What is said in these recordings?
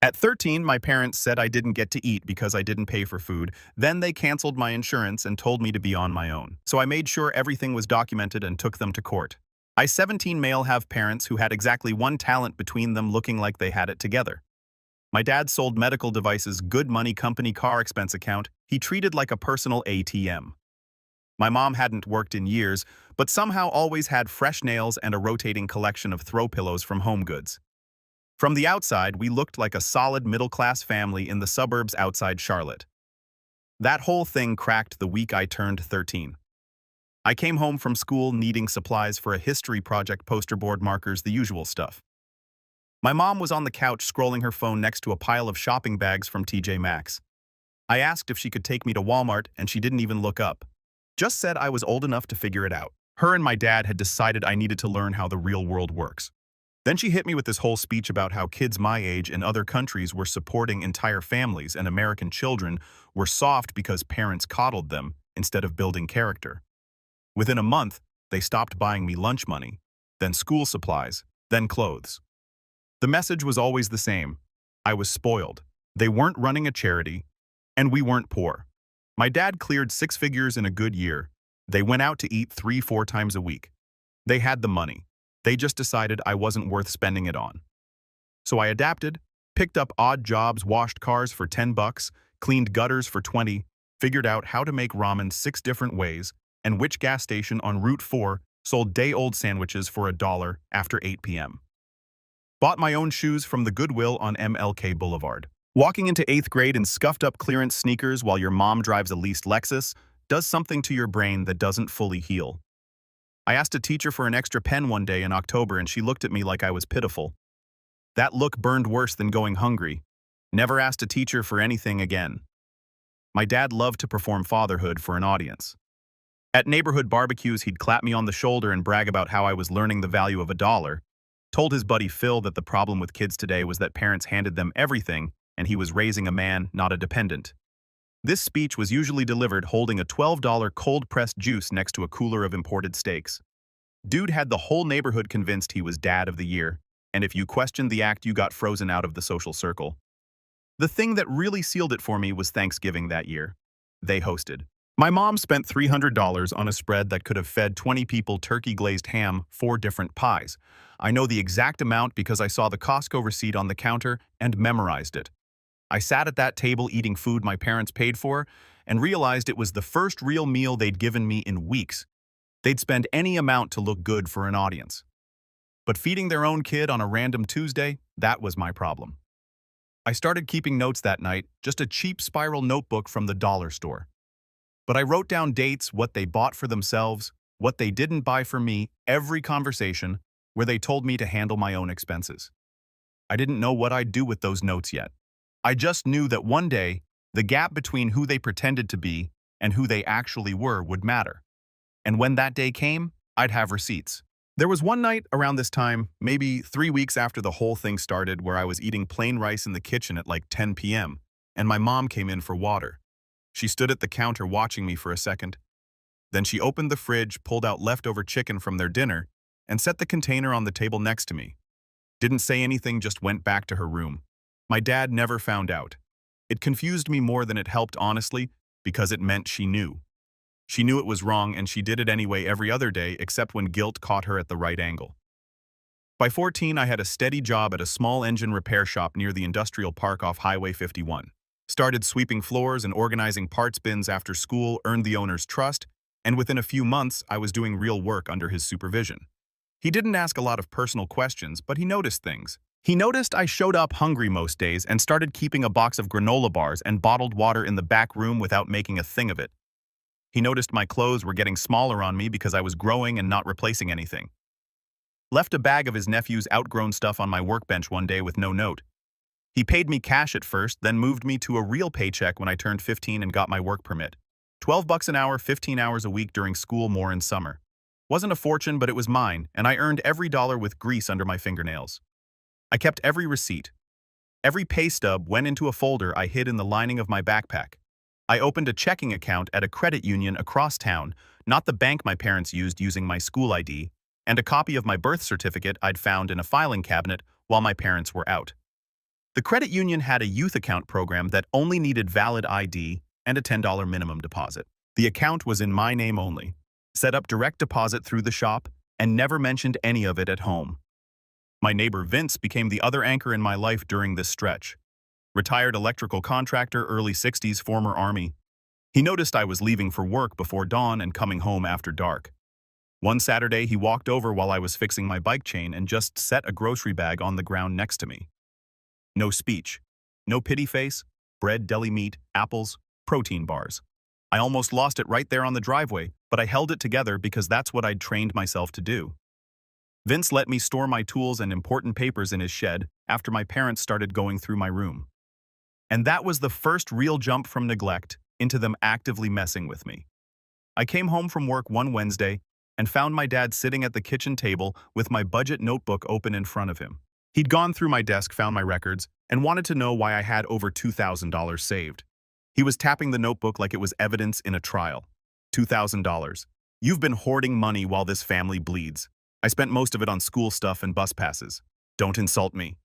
At 13, my parents said I didn't get to eat because I didn't pay for food. Then they canceled my insurance and told me to be on my own. So I made sure everything was documented and took them to court. I 17 male have parents who had exactly one talent between them looking like they had it together. My dad sold medical devices, good money company car expense account. He treated like a personal ATM. My mom hadn't worked in years, but somehow always had fresh nails and a rotating collection of throw pillows from Home Goods. From the outside, we looked like a solid middle-class family in the suburbs outside Charlotte. That whole thing cracked the week I turned 13. I came home from school needing supplies for a history project, poster board, markers, the usual stuff. My mom was on the couch scrolling her phone next to a pile of shopping bags from TJ Maxx. I asked if she could take me to Walmart, and she didn't even look up. Just said I was old enough to figure it out. Her and my dad had decided I needed to learn how the real world works. Then she hit me with this whole speech about how kids my age in other countries were supporting entire families and American children were soft because parents coddled them instead of building character. Within a month, they stopped buying me lunch money, then school supplies, then clothes. The message was always the same. I was spoiled. They weren't running a charity, and we weren't poor. My dad cleared 6 figures in a good year. They went out to eat 3-4 times a week. They had the money. They just decided I wasn't worth spending it on. So I adapted, picked up odd jobs, washed cars for $10, cleaned gutters for 20, figured out how to make ramen 6 different ways, and which gas station on Route 4 sold day-old sandwiches for $1 after 8 p.m. Bought my own shoes from the Goodwill on MLK Boulevard. Walking into 8th grade in scuffed-up clearance sneakers while your mom drives a leased Lexus does something to your brain that doesn't fully heal. I asked a teacher for an extra pen one day in October and she looked at me like I was pitiful. That look burned worse than going hungry. Never asked a teacher for anything again. My dad loved to perform fatherhood for an audience. At neighborhood barbecues, he'd clap me on the shoulder and brag about how I was learning the value of $1. Told his buddy Phil that the problem with kids today was that parents handed them everything and he was raising a man, not a dependent. This speech was usually delivered holding a $12 cold-pressed juice next to a cooler of imported steaks. Dude had the whole neighborhood convinced he was dad of the year, and if you questioned the act, you got frozen out of the social circle. The thing that really sealed it for me was Thanksgiving that year. They hosted. My mom spent $300 on a spread that could have fed 20 people, turkey glazed ham, 4 different pies. I know the exact amount because I saw the Costco receipt on the counter and memorized it. I sat at that table eating food my parents paid for and realized it was the first real meal they'd given me in weeks. They'd spend any amount to look good for an audience. But feeding their own kid on a random Tuesday, that was my problem. I started keeping notes that night, just a cheap spiral notebook from the dollar store. But I wrote down dates, what they bought for themselves, what they didn't buy for me, every conversation where they told me to handle my own expenses. I didn't know what I'd do with those notes yet. I just knew that one day, the gap between who they pretended to be and who they actually were would matter. And when that day came, I'd have receipts. There was one night around this time, maybe 3 weeks after the whole thing started, where I was eating plain rice in the kitchen at like 10 p.m., and my mom came in for water. She stood at the counter watching me for a second. Then she opened the fridge, pulled out leftover chicken from their dinner, and set the container on the table next to me. Didn't say anything, just went back to her room. My dad never found out. It confused me more than it helped, honestly, because it meant she knew. She knew it was wrong, and she did it anyway every other day except when guilt caught her at the right angle. By 14, I had a steady job at a small engine repair shop near the industrial park off Highway 51. Started sweeping floors and organizing parts bins after school, earned the owner's trust, and within a few months, I was doing real work under his supervision. He didn't ask a lot of personal questions, but he noticed things. He noticed I showed up hungry most days and started keeping a box of granola bars and bottled water in the back room without making a thing of it. He noticed my clothes were getting smaller on me because I was growing and not replacing anything. Left a bag of his nephew's outgrown stuff on my workbench one day with no note. He paid me cash at first, then moved me to a real paycheck when I turned 15 and got my work permit. $12 an hour, 15 hours a week during school, more in summer. Wasn't a fortune, but it was mine, and I earned every dollar with grease under my fingernails. I kept every receipt. Every pay stub went into a folder I hid in the lining of my backpack. I opened a checking account at a credit union across town, not the bank my parents used using my school ID, and a copy of my birth certificate I'd found in a filing cabinet while my parents were out. The credit union had a youth account program that only needed valid ID and a $10 minimum deposit. The account was in my name only, set up direct deposit through the shop, and never mentioned any of it at home. My neighbor Vince became the other anchor in my life during this stretch. Retired electrical contractor, early 60s, former Army. He noticed I was leaving for work before dawn and coming home after dark. One Saturday, he walked over while I was fixing my bike chain and just set a grocery bag on the ground next to me. No speech. No pity face. Bread, deli meat, apples, protein bars. I almost lost it right there on the driveway, but I held it together because that's what I'd trained myself to do. Vince let me store my tools and important papers in his shed after my parents started going through my room. And that was the first real jump from neglect into them actively messing with me. I came home from work one Wednesday and found my dad sitting at the kitchen table with my budget notebook open in front of him. He'd gone through my desk, found my records, and wanted to know why I had over $2,000 saved. He was tapping the notebook like it was evidence in a trial. $2,000. You've been hoarding money while this family bleeds. I spent most of it on school stuff and bus passes. Don't insult me.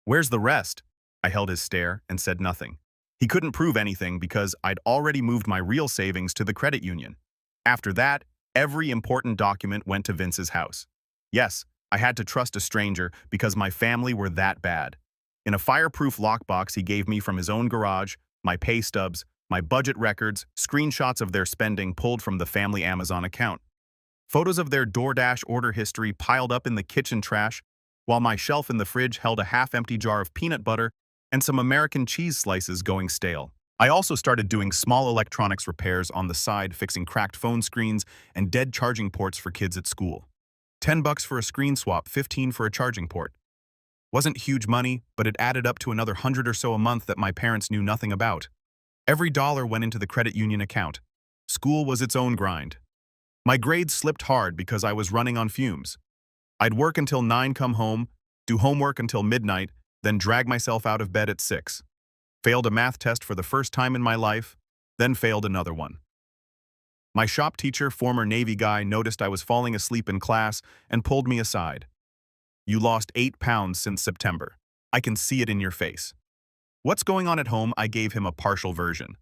Where's the rest? I held his stare and said nothing. He couldn't prove anything because I'd already moved my real savings to the credit union. After that, every important document went to Vince's house. Yes, I had to trust a stranger because my family were that bad. In a fireproof lockbox he gave me from his own garage, my pay stubs, my budget records, screenshots of their spending pulled from the family Amazon account. Photos of their DoorDash order history piled up in the kitchen trash, while my shelf in the fridge held a half-empty jar of peanut butter and some American cheese slices going stale. I also started doing small electronics repairs on the side, fixing cracked phone screens and dead charging ports for kids at school. $10 for a screen swap, $15 for a charging port. Wasn't huge money, but it added up to another 100 or so a month that my parents knew nothing about. Every dollar went into the credit union account. School was its own grind. My grades slipped hard because I was running on fumes. I'd work until 9, come home, do homework until midnight, then drag myself out of bed at 6. Failed a math test for the first time in my life, then failed another one. My shop teacher, former Navy guy, noticed I was falling asleep in class and pulled me aside. You lost 8 pounds since September. I can see it in your face. What's going on at home? I gave him a partial version.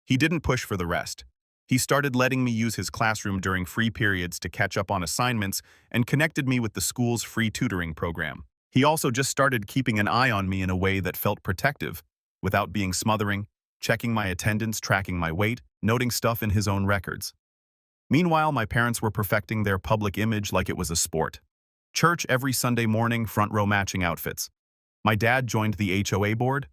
He didn't push for the rest. He started letting me use his classroom during free periods to catch up on assignments and connected me with the school's free tutoring program. He also just started keeping an eye on me in a way that felt protective, without being smothering, checking my attendance, tracking my weight, noting stuff in his own records. Meanwhile, my parents were perfecting their public image like it was a sport. Church every Sunday morning, front row matching outfits. My dad joined the HOA board.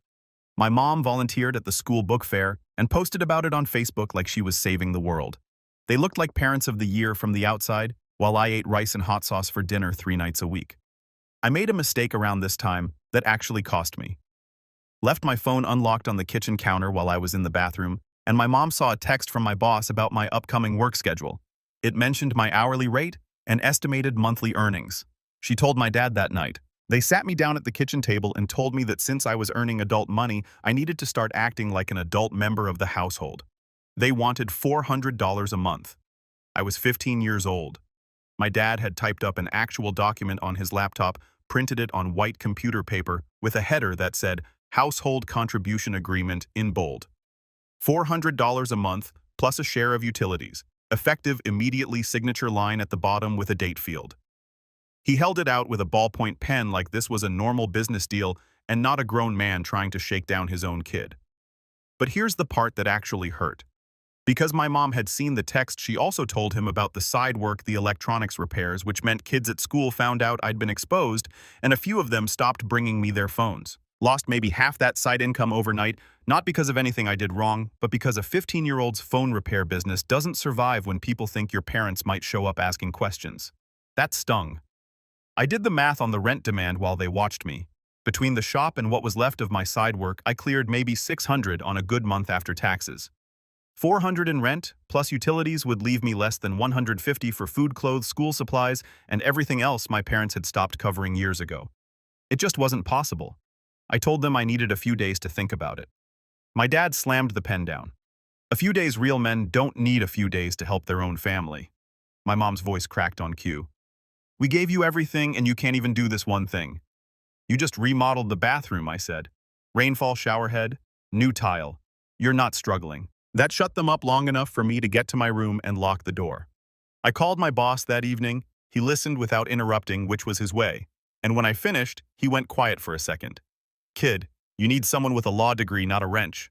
My mom volunteered at the school book fair and posted about it on Facebook like she was saving the world. They looked like parents of the year from the outside, while I ate rice and hot sauce for dinner 3 nights a week. I made a mistake around this time that actually cost me. Left my phone unlocked on the kitchen counter while I was in the bathroom, and my mom saw a text from my boss about my upcoming work schedule. It mentioned my hourly rate and estimated monthly earnings. She told my dad that night. They sat me down at the kitchen table and told me that since I was earning adult money, I needed to start acting like an adult member of the household. They wanted $400 a month. I was 15 years old. My dad had typed up an actual document on his laptop, printed it on white computer paper with a header that said, Household Contribution Agreement in bold. $400 a month plus a share of utilities. Effective immediately, signature line at the bottom with a date field. He held it out with a ballpoint pen like this was a normal business deal and not a grown man trying to shake down his own kid. But here's the part that actually hurt. Because my mom had seen the text, she also told him about the side work, the electronics repairs, which meant kids at school found out I'd been exposed, and a few of them stopped bringing me their phones. Lost maybe half that side income overnight, not because of anything I did wrong, but because a 15-year-old's phone repair business doesn't survive when people think your parents might show up asking questions. That stung. I did the math on the rent demand while they watched me. Between the shop and what was left of my side work, I cleared maybe $600 on a good month after taxes. $400 in rent, plus utilities would leave me less than $150 for food, clothes, school supplies, and everything else my parents had stopped covering years ago. It just wasn't possible. I told them I needed a few days to think about it. My dad slammed the pen down. A few days. Real men don't need a few days to help their own family. My mom's voice cracked on cue. We gave you everything and you can't even do this one thing. You just remodeled the bathroom, I said. Rainfall shower head, new tile. You're not struggling. That shut them up long enough for me to get to my room and lock the door. I called my boss that evening. He listened without interrupting, which was his way. And when I finished, he went quiet for a second. Kid, you need someone with a law degree, not a wrench.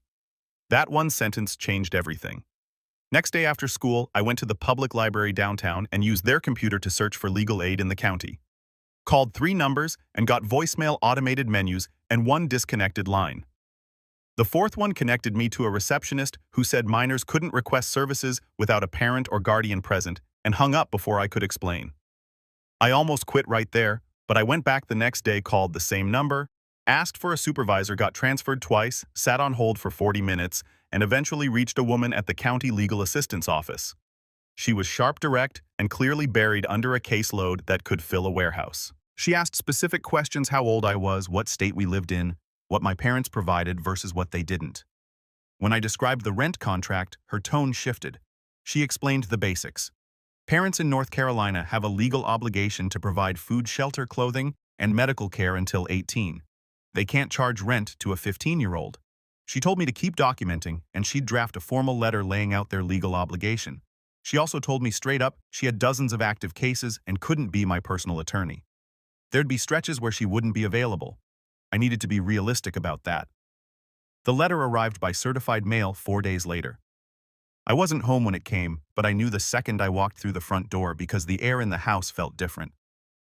That one sentence changed everything. Next day after school, I went to the public library downtown and used their computer to search for legal aid in the county. Called 3 numbers and got voicemail automated menus and 1 disconnected line. The 4th one connected me to a receptionist who said minors couldn't request services without a parent or guardian present and hung up before I could explain. I almost quit right there, but I went back the next day, called the same number, asked for a supervisor, got transferred twice, sat on hold for 40 minutes, and eventually reached a woman at the county legal assistance office. She was sharp, direct, and clearly buried under a caseload that could fill a warehouse. She asked specific questions: how old I was, what state we lived in, what my parents provided versus what they didn't. When I described the rent contract, her tone shifted. She explained the basics. Parents in North Carolina have a legal obligation to provide food, shelter, clothing, and medical care until 18. They can't charge rent to a 15-year-old. She told me to keep documenting, and she'd draft a formal letter laying out their legal obligation. She also told me straight up she had dozens of active cases and couldn't be my personal attorney. There'd be stretches where she wouldn't be available. I needed to be realistic about that. The letter arrived by certified mail 4 days later. I wasn't home when it came, but I knew the second I walked through the front door because the air in the house felt different.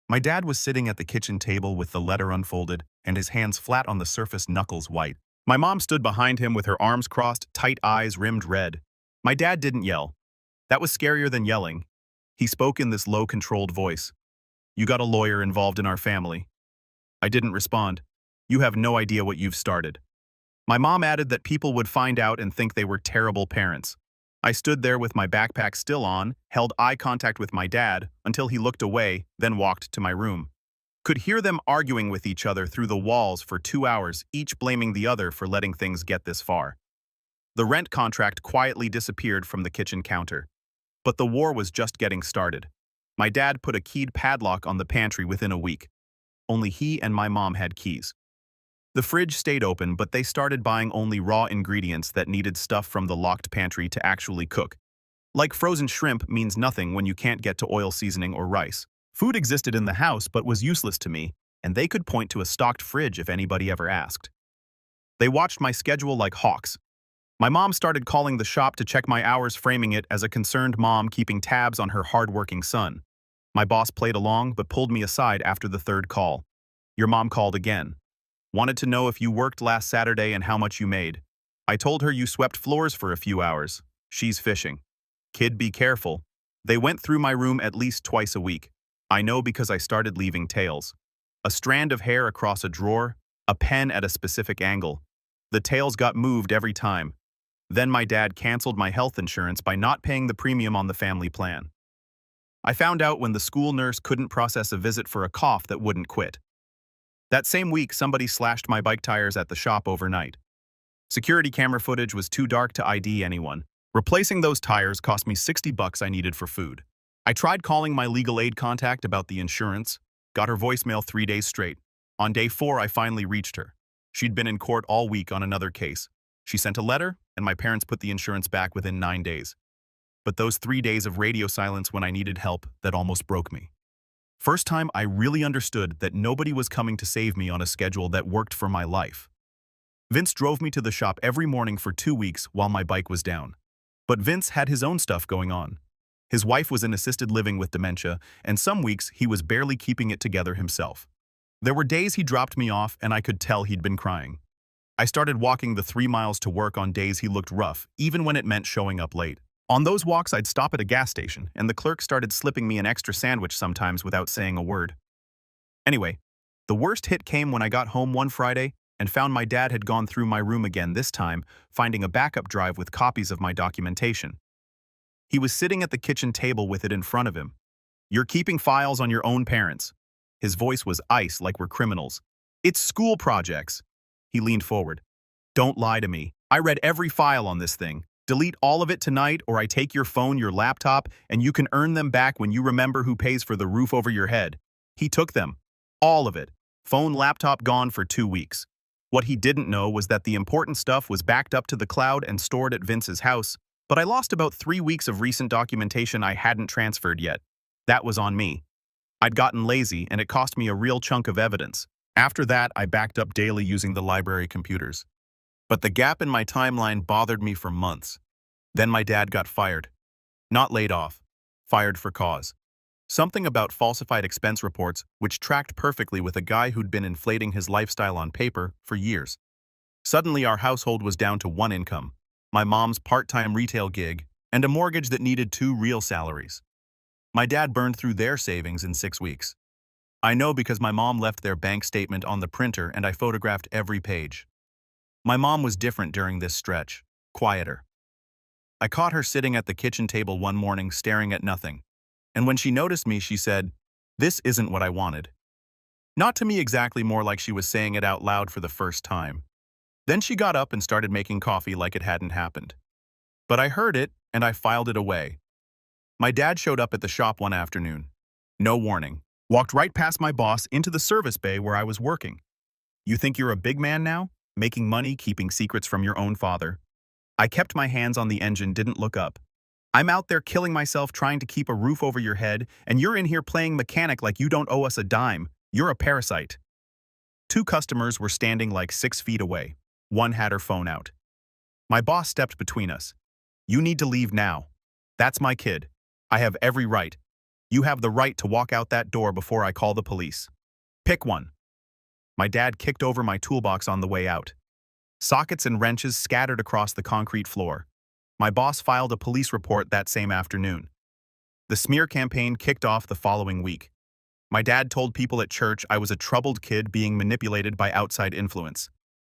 My dad was sitting at the kitchen table with the letter unfolded and his hands flat on the surface, knuckles white. My mom stood behind him with her arms crossed, tight eyes rimmed red. My dad didn't yell. That was scarier than yelling. He spoke in this low, controlled voice. You got a lawyer involved in our family. I didn't respond. You have no idea what you've started. My mom added that people would find out and think they were terrible parents. I stood there with my backpack still on, held eye contact with my dad until he looked away, then walked to my room. Could hear them arguing with each other through the walls for 2 hours, each blaming the other for letting things get this far. The rent contract quietly disappeared from the kitchen counter. But the war was just getting started. My dad put a keyed padlock on the pantry within a week. Only he and my mom had keys. The fridge stayed open, but they started buying only raw ingredients that needed stuff from the locked pantry to actually cook. Like frozen shrimp means nothing when you can't get to oil seasoning or rice. Food existed in the house but was useless to me, and they could point to a stocked fridge if anybody ever asked. They watched my schedule like hawks. My mom started calling the shop to check my hours, framing it as a concerned mom keeping tabs on her hard-working son. My boss played along but pulled me aside after the 3rd call. Your mom called again. Wanted to know if you worked last Saturday and how much you made. I told her you swept floors for a few hours. She's fishing. Kid, be careful. They went through my room at least twice a week. I know because I started leaving tails. A strand of hair across a drawer, a pen at a specific angle. The tails got moved every time. Then my dad canceled my health insurance by not paying the premium on the family plan. I found out when the school nurse couldn't process a visit for a cough that wouldn't quit. That same week, somebody slashed my bike tires at the shop overnight. Security camera footage was too dark to ID anyone. Replacing those tires cost me $60 I needed for food. I tried calling my legal aid contact about the insurance, got her voicemail 3 days straight. On day 4, I finally reached her. She'd been in court all week on another case. She sent a letter, and my parents put the insurance back within 9 days. But those 3 days of radio silence when I needed help, that almost broke me. First time I really understood that nobody was coming to save me on a schedule that worked for my life. Vince drove me to the shop every morning for 2 weeks while my bike was down. But Vince had his own stuff going on. His wife was in assisted living with dementia, and some weeks he was barely keeping it together himself. There were days he dropped me off and I could tell he'd been crying. I started walking the 3 miles to work on days he looked rough, even when it meant showing up late. On those walks, I'd stop at a gas station, and the clerk started slipping me an extra sandwich sometimes without saying a word. Anyway, the worst hit came when I got home one Friday and found my dad had gone through my room again, this time finding a backup drive with copies of my documentation. He was sitting at the kitchen table with it in front of him. You're keeping files on your own parents. His voice was ice, like we're criminals. It's school projects. He leaned forward. Don't lie to me. I read every file on this thing. Delete all of it tonight, or I take your phone, your laptop, and you can earn them back when you remember who pays for the roof over your head. He took them. All of it. Phone, laptop gone for 2 weeks. What he didn't know was that the important stuff was backed up to the cloud and stored at Vince's house, but I lost about 3 weeks of recent documentation I hadn't transferred yet. That was on me. I'd gotten lazy, and it cost me a real chunk of evidence. After that, I backed up daily using the library computers. But the gap in my timeline bothered me for months. Then my dad got fired. Not laid off. Fired for cause. Something about falsified expense reports, which tracked perfectly with a guy who'd been inflating his lifestyle on paper for years. Suddenly, our household was down to one income, my mom's part-time retail gig, and a mortgage that needed 2 real salaries. My dad burned through their savings in 6 weeks. I know because my mom left their bank statement on the printer and I photographed every page. My mom was different during this stretch, quieter. I caught her sitting at the kitchen table one morning staring at nothing. And when she noticed me, she said, "This isn't what I wanted." Not to me exactly, more like she was saying it out loud for the first time. Then she got up and started making coffee like it hadn't happened. But I heard it and I filed it away. My dad showed up at the shop one afternoon. No warning. Walked right past my boss into the service bay where I was working. "You think you're a big man now? Making money, keeping secrets from your own father?" I kept my hands on the engine, didn't look up. "I'm out there killing myself trying to keep a roof over your head, and you're in here playing mechanic like you don't owe us a dime. You're a parasite." 2 customers were standing like 6 feet away. One had her phone out. My boss stepped between us. "You need to leave now. That's my kid. I have every right. You have the right to walk out that door before I call the police. Pick one." My dad kicked over my toolbox on the way out. Sockets and wrenches scattered across the concrete floor. My boss filed a police report that same afternoon. The smear campaign kicked off the following week. My dad told people at church I was a troubled kid being manipulated by outside influence.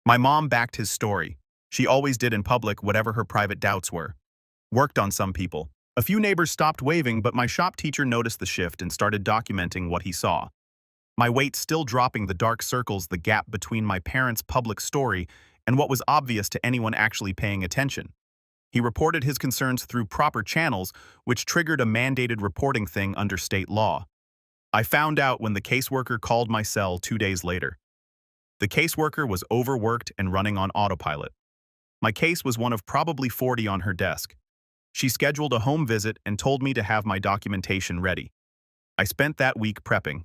My mom backed his story. She always did in public, whatever her private doubts were. Worked on some people. A few neighbors stopped waving, but my shop teacher noticed the shift and started documenting what he saw. My weight still dropping, the dark circles, the gap between my parents' public story and what was obvious to anyone actually paying attention. He reported his concerns through proper channels, which triggered a mandated reporting thing under state law. I found out when the caseworker called my cell 2 days later. The caseworker was overworked and running on autopilot. My case was one of probably 40 on her desk. She scheduled a home visit and told me to have my documentation ready. I spent that week prepping.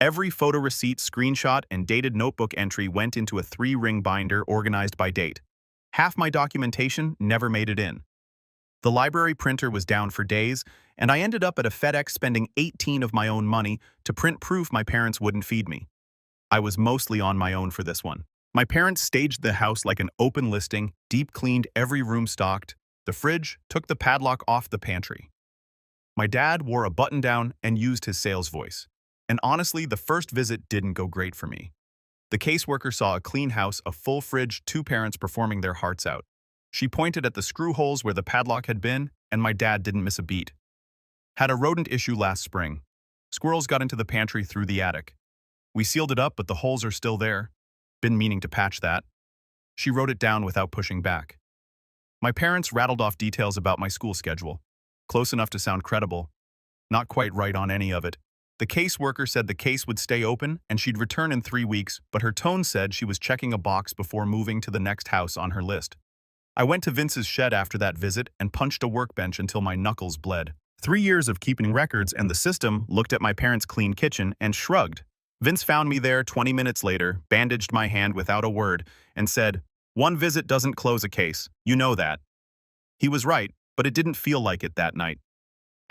Every photo receipt, screenshot, and dated notebook entry went into a 3-ring binder organized by date. Half my documentation never made it in. The library printer was down for days, and I ended up at a FedEx spending 18 of my own money to print proof my parents wouldn't feed me. I was mostly on my own for this one. My parents staged the house like an open listing, deep cleaned every room, stocked the fridge, took the padlock off the pantry. My dad wore a button-down and used his sales voice. And honestly, the first visit didn't go great for me. The caseworker saw a clean house, a full fridge, 2 parents performing their hearts out. She pointed at the screw holes where the padlock had been, and my dad didn't miss a beat. Had a rodent issue last spring. Squirrels got into the pantry through the attic. We sealed it up, but the holes are still there. Been meaning to patch that. She wrote it down without pushing back. My parents rattled off details about my school schedule. Close enough to sound credible. Not quite right on any of it. The caseworker said the case would stay open and she'd return in 3 weeks, but her tone said she was checking a box before moving to the next house on her list. I went to Vince's shed after that visit and punched a workbench until my knuckles bled. 3 years of keeping records, and the system looked at my parents' clean kitchen and shrugged. Vince found me there 20 minutes later, bandaged my hand without a word, and said, "One visit doesn't close a case, you know that." He was right, but it didn't feel like it that night.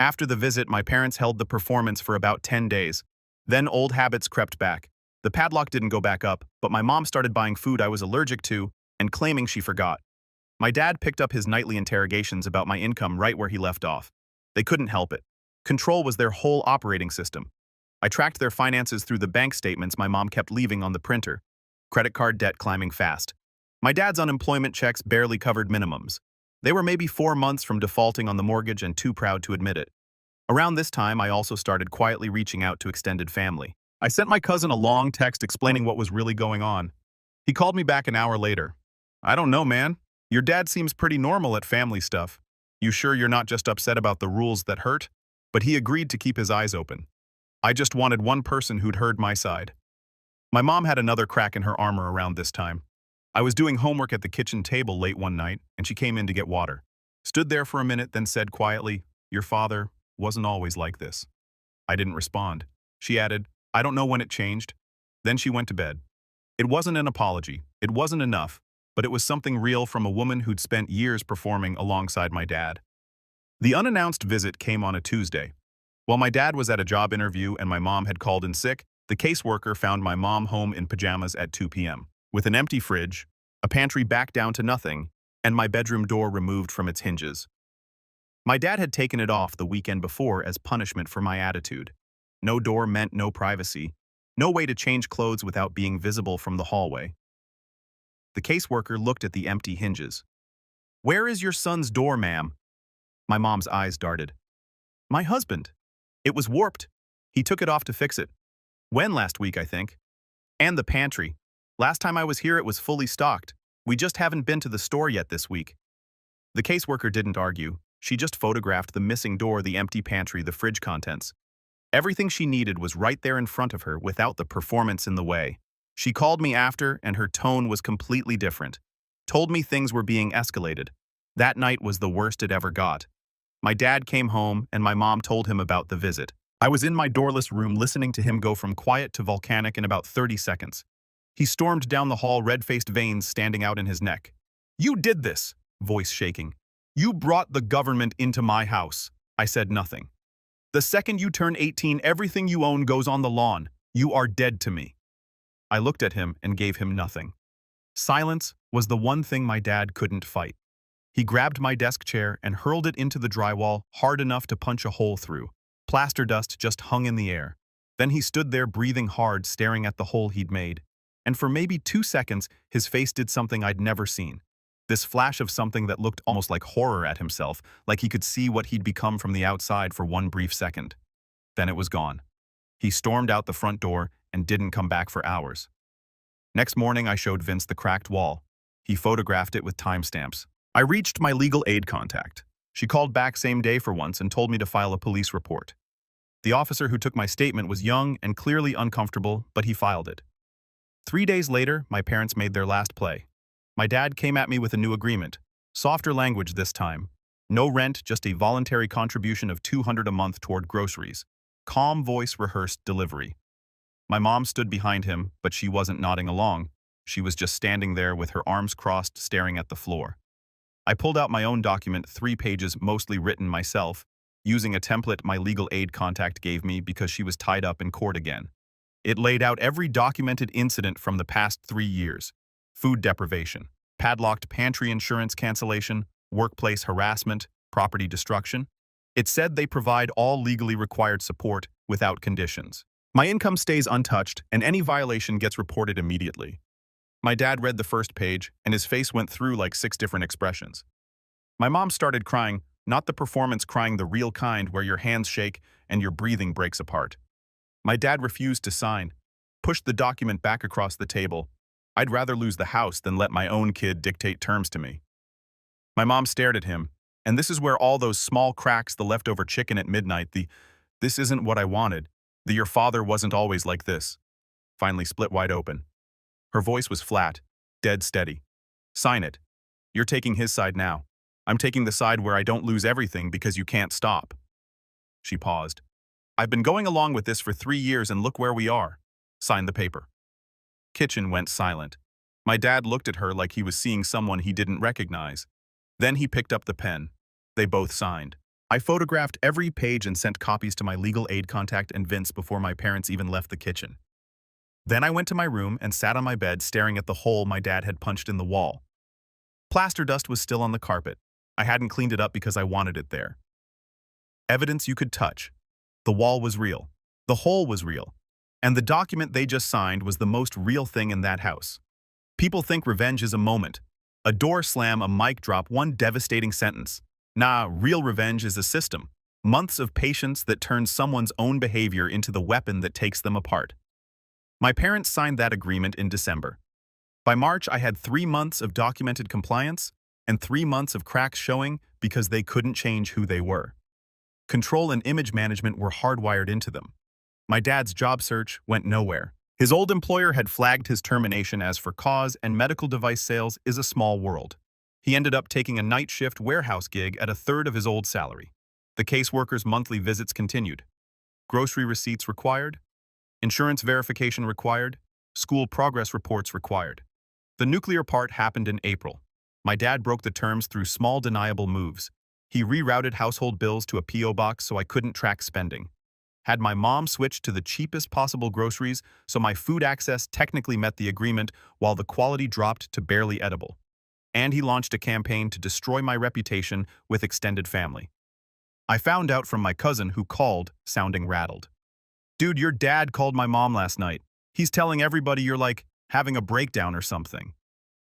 After the visit, my parents held the performance for about 10 days. Then old habits crept back. The padlock didn't go back up, but my mom started buying food I was allergic to and claiming she forgot. My dad picked up his nightly interrogations about my income right where he left off. They couldn't help it. Control was their whole operating system. I tracked their finances through the bank statements my mom kept leaving on the printer. Credit card debt climbing fast. My dad's unemployment checks barely covered minimums. They were maybe 4 months from defaulting on the mortgage and too proud to admit it. Around this time, I also started quietly reaching out to extended family. I sent my cousin a long text explaining what was really going on. He called me back an hour later. "I don't know, man. Your dad seems pretty normal at family stuff. You sure you're not just upset about the rules that hurt?" But he agreed to keep his eyes open. I just wanted one person who'd heard my side. My mom had another crack in her armor around this time. I was doing homework at the kitchen table late one night, and she came in to get water. Stood there for a minute, then said quietly, "Your father wasn't always like this." I didn't respond. She added, "I don't know when it changed." Then she went to bed. It wasn't an apology. It wasn't enough, but it was something real from a woman who'd spent years performing alongside my dad. The unannounced visit came on a Tuesday. While my dad was at a job interview and my mom had called in sick, the caseworker found my mom home in pajamas at 2 p.m., with an empty fridge, a pantry back down to nothing, and my bedroom door removed from its hinges. My dad had taken it off the weekend before as punishment for my attitude. No door meant no privacy, no way to change clothes without being visible from the hallway. The caseworker looked at the empty hinges. "Where is your son's door, ma'am?" My mom's eyes darted. "My husband. It was warped. He took it off to fix it. When last week, I think. And the pantry. Last time I was here, it was fully stocked. We just haven't been to the store yet this week." The caseworker didn't argue. She just photographed the missing door, the empty pantry, the fridge contents. Everything she needed was right there in front of her without the performance in the way. She called me after, and her tone was completely different. Told me things were being escalated. That night was the worst it ever got. My dad came home, and my mom told him about the visit. I was in my doorless room listening to him go from quiet to volcanic in about 30 seconds. He stormed down the hall, red-faced veins standing out in his neck. "You did this," voice shaking. "You brought the government into my house." I said nothing. "The second you turn 18, everything you own goes on the lawn. You are dead to me." I looked at him and gave him nothing. Silence was the one thing my dad couldn't fight. He grabbed my desk chair and hurled it into the drywall hard enough to punch a hole through. Plaster dust just hung in the air. Then he stood there breathing hard, staring at the hole he'd made. And for maybe 2 seconds, his face did something I'd never seen. This flash of something that looked almost like horror at himself, like he could see what he'd become from the outside for one brief second. Then it was gone. He stormed out the front door and didn't come back for hours. Next morning, I showed Vince the cracked wall. He photographed it with timestamps. I reached my legal aid contact. She called back same day for once and told me to file a police report. The officer who took my statement was young and clearly uncomfortable, but he filed it. 3 days later, my parents made their last play. My dad came at me with a new agreement. Softer language this time. No rent, just a voluntary contribution of $200 a month toward groceries. Calm voice, rehearsed delivery. My mom stood behind him, but she wasn't nodding along. She was just standing there with her arms crossed, staring at the floor. I pulled out my own document, 3 pages, mostly written myself, using a template my legal aid contact gave me because she was tied up in court again. It laid out every documented incident from the past 3 years. Food deprivation, padlocked pantry insurance cancellation, workplace harassment, property destruction. It said they provide all legally required support without conditions. My income stays untouched, and any violation gets reported immediately. My dad read the first page, and his face went through like 6 different expressions. My mom started crying, not the performance crying, the real kind where your hands shake and your breathing breaks apart. My dad refused to sign, pushed the document back across the table. I'd rather lose the house than let my own kid dictate terms to me. My mom stared at him, and this is where all those small cracks, the leftover chicken at midnight, the "this isn't what I wanted," the "your father wasn't always like this," finally split wide open. Her voice was flat, dead steady. "Sign it. You're taking his side now. I'm taking the side where I don't lose everything because you can't stop." She paused. "I've been going along with this for 3 years and look where we are." Sign the paper. Kitchen went silent. My dad looked at her like he was seeing someone he didn't recognize. Then he picked up the pen. They both signed. I photographed every page and sent copies to my legal aid contact and Vince before my parents even left the kitchen. Then I went to my room and sat on my bed staring at the hole my dad had punched in the wall. Plaster dust was still on the carpet. I hadn't cleaned it up because I wanted it there. Evidence you could touch. The wall was real. The hole was real. And the document they just signed was the most real thing in that house. People think revenge is a moment. A door slam, a mic drop, one devastating sentence. Nah, real revenge is a system. Months of patience that turns someone's own behavior into the weapon that takes them apart. My parents signed that agreement in December. By March, I had 3 months of documented compliance and 3 months of cracks showing because they couldn't change who they were. Control and image management were hardwired into them. My dad's job search went nowhere. His old employer had flagged his termination as for cause, and medical device sales is a small world. He ended up taking a night shift warehouse gig at a third of his old salary. The caseworker's monthly visits continued. Grocery receipts required, insurance verification required, school progress reports required. The nuclear part happened in April. My dad broke the terms through small deniable moves. He rerouted household bills to a P.O. box so I couldn't track spending. Had my mom switched to the cheapest possible groceries so my food access technically met the agreement while the quality dropped to barely edible. And he launched a campaign to destroy my reputation with extended family. I found out from my cousin who called, sounding rattled. "Dude, your dad called my mom last night. He's telling everybody you're like having a breakdown or something.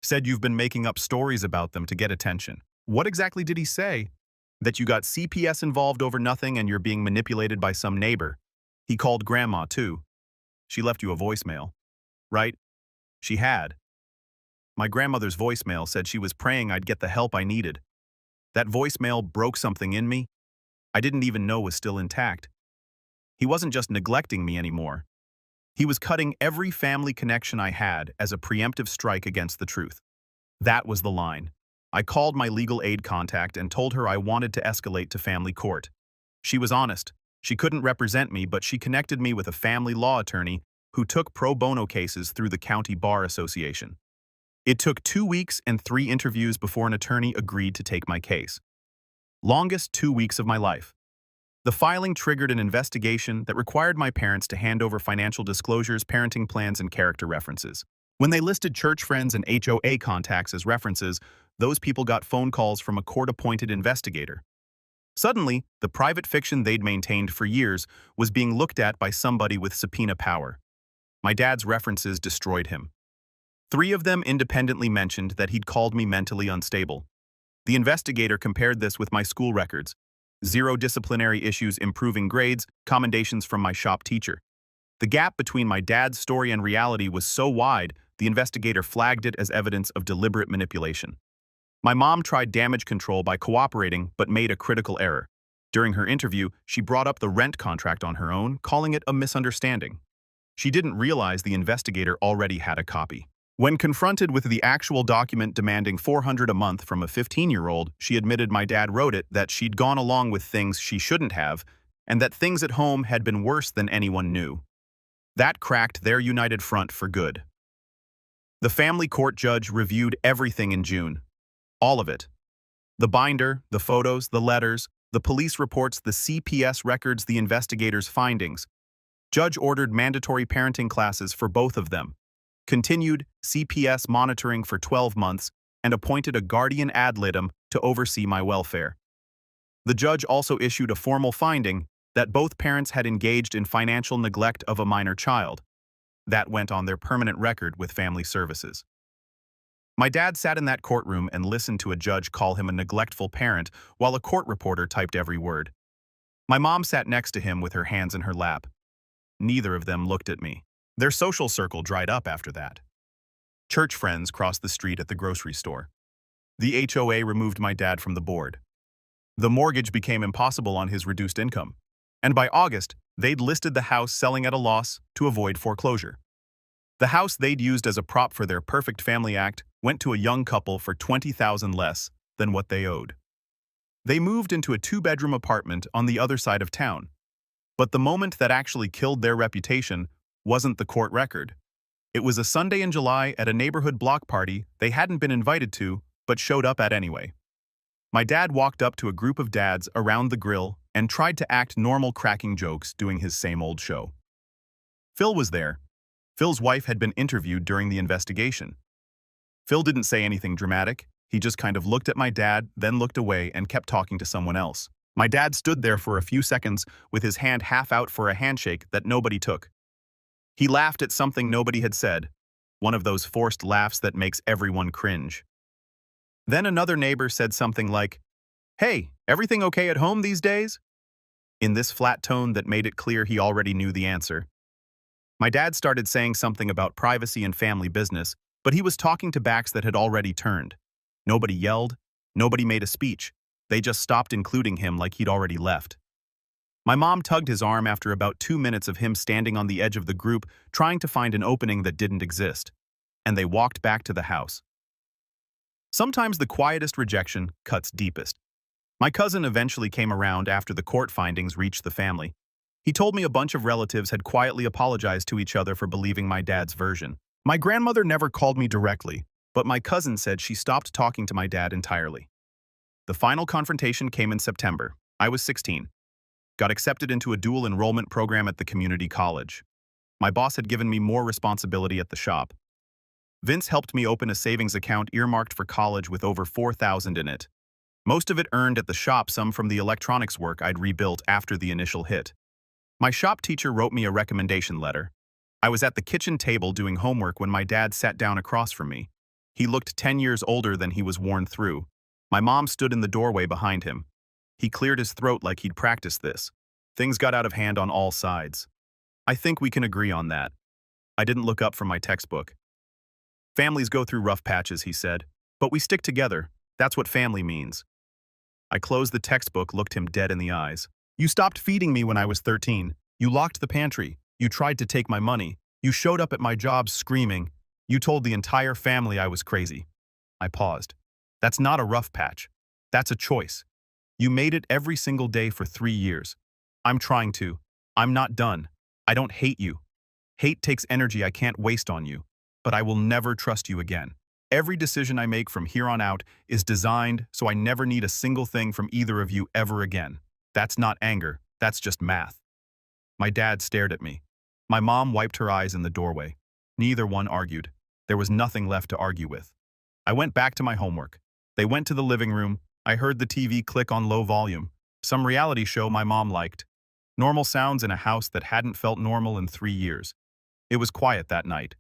Said you've been making up stories about them to get attention." "What exactly did he say?" "That you got CPS involved over nothing and you're being manipulated by some neighbor. He called grandma too. She left you a voicemail." "Right? She had. My grandmother's voicemail said she was praying I'd get the help I needed. That voicemail broke something in me I didn't even know was still intact. He wasn't just neglecting me anymore. He was cutting every family connection I had as a preemptive strike against the truth. That was the line. I called my legal aid contact and told her I wanted to escalate to family court. She was honest. She couldn't represent me, but she connected me with a family law attorney who took pro bono cases through the County Bar Association. It took 2 weeks and 3 interviews before an attorney agreed to take my case. Longest 2 weeks of my life. The filing triggered an investigation that required my parents to hand over financial disclosures, parenting plans, and character references. When they listed church friends and HOA contacts as references, those people got phone calls from a court-appointed investigator. Suddenly, the private fiction they'd maintained for years was being looked at by somebody with subpoena power. My dad's references destroyed him. 3 of them independently mentioned that he'd called me mentally unstable. The investigator compared this with my school records. 0 disciplinary issues, improving grades, commendations from my shop teacher. The gap between my dad's story and reality was so wide, the investigator flagged it as evidence of deliberate manipulation. My mom tried damage control by cooperating, but made a critical error. During her interview, she brought up the rent contract on her own, calling it a misunderstanding. She didn't realize the investigator already had a copy. When confronted with the actual document demanding $400 a month from a 15-year-old, she admitted my dad wrote it, that she'd gone along with things she shouldn't have, and that things at home had been worse than anyone knew. That cracked their united front for good. The family court judge reviewed everything in June. All of it. The binder, the photos, the letters, the police reports, the CPS records, the investigators' findings. Judge ordered mandatory parenting classes for both of them, continued CPS monitoring for 12 months, and appointed a guardian ad litem to oversee my welfare. The judge also issued a formal finding that both parents had engaged in financial neglect of a minor child. That went on their permanent record with family services. My dad sat in that courtroom and listened to a judge call him a neglectful parent while a court reporter typed every word. My mom sat next to him with her hands in her lap. Neither of them looked at me. Their social circle dried up after that. Church friends crossed the street at the grocery store. The HOA removed my dad from the board. The mortgage became impossible on his reduced income. And by August, they'd listed the house selling at a loss to avoid foreclosure. The house they'd used as a prop for their perfect family act went to a young couple for $20,000 less than what they owed. They moved into a 2-bedroom apartment on the other side of town. But the moment that actually killed their reputation wasn't the court record. It was a Sunday in July at a neighborhood block party they hadn't been invited to, but showed up at anyway. My dad walked up to a group of dads around the grill and tried to act normal, cracking jokes, doing his same old show. Phil was there. Phil's wife had been interviewed during the investigation. Phil didn't say anything dramatic. He just kind of looked at my dad, then looked away and kept talking to someone else. My dad stood there for a few seconds with his hand half out for a handshake that nobody took. He laughed at something nobody had said, one of those forced laughs that makes everyone cringe. Then another neighbor said something like, "Hey, everything okay at home these days?" in this flat tone that made it clear he already knew the answer. My dad started saying something about privacy and family business, but he was talking to backs that had already turned. Nobody yelled, nobody made a speech. They just stopped including him like he'd already left. My mom tugged his arm after about 2 minutes of him standing on the edge of the group, trying to find an opening that didn't exist. And they walked back to the house. Sometimes the quietest rejection cuts deepest. My cousin eventually came around after the court findings reached the family. He told me a bunch of relatives had quietly apologized to each other for believing my dad's version. My grandmother never called me directly, but my cousin said she stopped talking to my dad entirely. The final confrontation came in September. I was 16. Got accepted into a dual enrollment program at the community college. My boss had given me more responsibility at the shop. Vince helped me open a savings account earmarked for college with over $4,000 in it. Most of it earned at the shop, some from the electronics work I'd rebuilt after the initial hit. My shop teacher wrote me a recommendation letter. I was at the kitchen table doing homework when my dad sat down across from me. He looked 10 years older than he was worn through. My mom stood in the doorway behind him. He cleared his throat like he'd practiced this. Things got out of hand on all sides. I think we can agree on that. I didn't look up from my textbook. Families go through rough patches, he said, but we stick together. That's what family means. I closed the textbook, looked him dead in the eyes. You stopped feeding me when I was 13. You locked the pantry. You tried to take my money. You showed up at my job screaming. You told the entire family I was crazy. I paused. That's not a rough patch. That's a choice. You made it every single day for 3 years. I'm trying to. I'm not done. I don't hate you. Hate takes energy I can't waste on you. But I will never trust you again. Every decision I make from here on out is designed so I never need a single thing from either of you ever again. That's not anger. That's just math. My dad stared at me. My mom wiped her eyes in the doorway. Neither one argued. There was nothing left to argue with. I went back to my homework. They went to the living room. I heard the TV click on low volume. Some reality show my mom liked. Normal sounds in a house that hadn't felt normal in 3 years. It was quiet that night.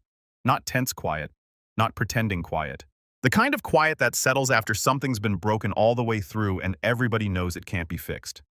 Not tense quiet. Not pretending quiet. The kind of quiet that settles after something's been broken all the way through and everybody knows it can't be fixed.